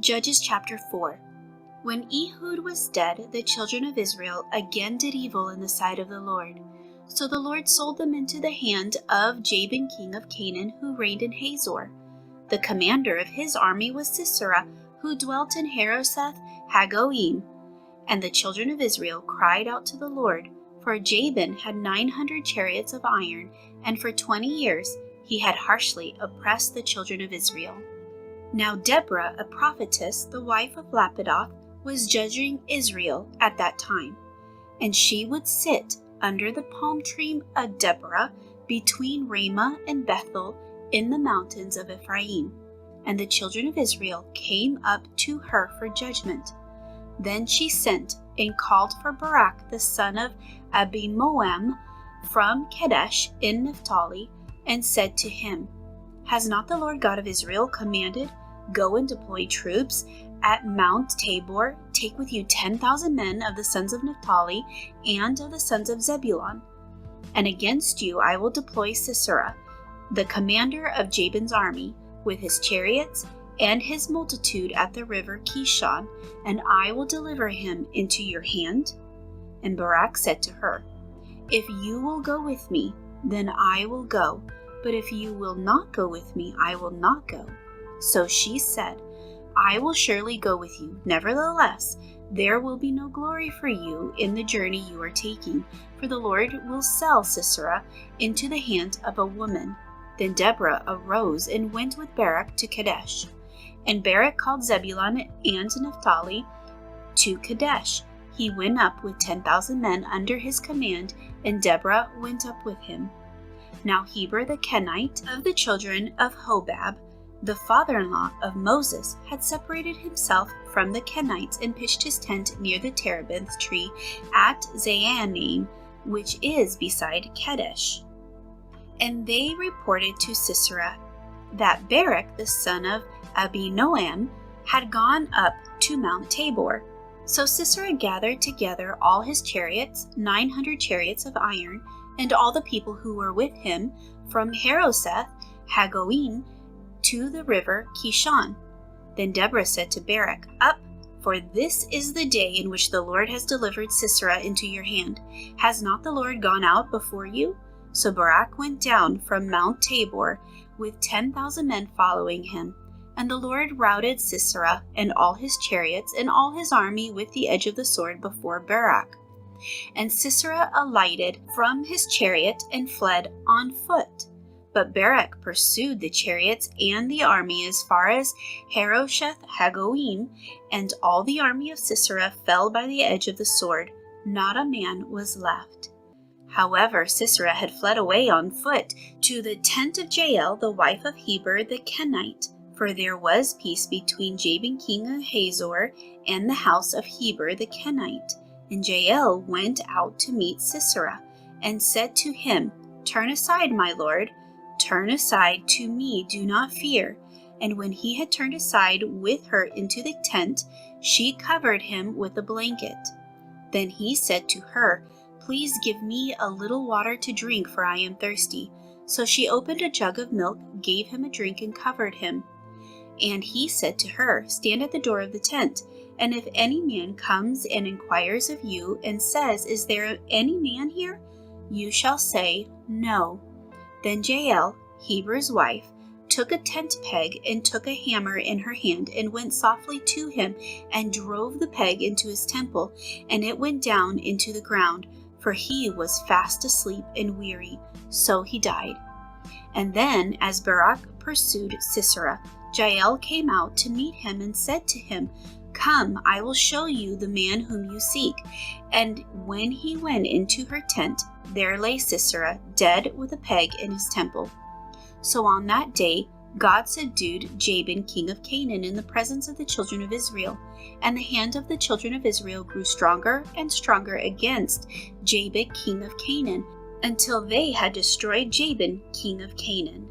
Judges chapter 4. When Ehud was dead, the children of Israel again did evil in the sight of the Lord. So the Lord sold them into the hand of Jabin king of Canaan, who reigned in Hazor. The commander of his army was Sisera, who dwelt in Harosheth Hagoyim. And the children of Israel cried out to the Lord, for Jabin had 900 chariots of iron, and for 20 years he had harshly oppressed the children of Israel. Now Deborah, a prophetess, the wife of Lapidoth, was judging Israel at that time. And she would sit under the palm tree of Deborah between Ramah and Bethel in the mountains of Ephraim. And the children of Israel came up to her for judgment. Then she sent and called for Barak the son of Abinoam from Kadesh in Naphtali, and said to him, Has not the Lord God of Israel commanded, Go and deploy troops at Mount Tabor, take with you 10,000 men of the sons of Naphtali and of the sons of Zebulun. And against you I will deploy Sisera, the commander of Jabin's army, with his chariots and his multitude at the river Kishon, and I will deliver him into your hand. And Barak said to her, If you will go with me, then I will go, but if you will not go with me, I will not go. So she said, I will surely go with you. Nevertheless, there will be no glory for you in the journey you are taking, for the Lord will sell Sisera into the hand of a woman. Then Deborah arose and went with Barak to Kadesh. And Barak called Zebulun and Naphtali to Kadesh. He went up with 10,000 men under his command, and Deborah went up with him. Now Heber the Kenite of the children of Hobab, the father-in-law of Moses, had separated himself from the Kenites and pitched his tent near the terebinth tree at Zaanaim, which is beside Kadesh. And they reported to Sisera that Barak the son of Abinoam had gone up to Mount Tabor. So Sisera gathered together all his chariots, 900 chariots of iron, and all the people who were with him from Harosheth Hagoyim to the river Kishon. Then Deborah said to Barak, Up, for this is the day in which the Lord has delivered Sisera into your hand. Has not the Lord gone out before you? So Barak went down from Mount Tabor with 10,000 men following him. And the Lord routed Sisera and all his chariots and all his army with the edge of the sword before Barak. And Sisera alighted from his chariot and fled on foot. But Barak pursued the chariots and the army as far as Harosheth Hagoyim, and all the army of Sisera fell by the edge of the sword. Not a man was left. However, Sisera had fled away on foot to the tent of Jael, the wife of Heber the Kenite, for there was peace between Jabin king of Hazor and the house of Heber the Kenite. And Jael went out to meet Sisera, and said to him, Turn aside, my lord. Turn aside to me, do not fear. And when he had turned aside with her into the tent, she covered him with a blanket. Then he said to her, Please give me a little water to drink, for I am thirsty. So she opened a jug of milk, gave him a drink, and covered him. And he said to her, Stand at the door of the tent, and if any man comes and inquires of you, and says, Is there any man here? You shall say, No. Then Jael, Heber's wife, took a tent peg and took a hammer in her hand, and went softly to him, and drove the peg into his temple, and it went down into the ground, for he was fast asleep and weary. So he died. And then, as Barak pursued Sisera, Jael came out to meet him and said to him, Come, I will show you the man whom you seek. And when he went into her tent, there lay Sisera, dead with a peg in his temple. So on that day, God subdued Jabin king of Canaan in the presence of the children of Israel. And the hand of the children of Israel grew stronger and stronger against Jabin king of Canaan, until they had destroyed Jabin king of Canaan.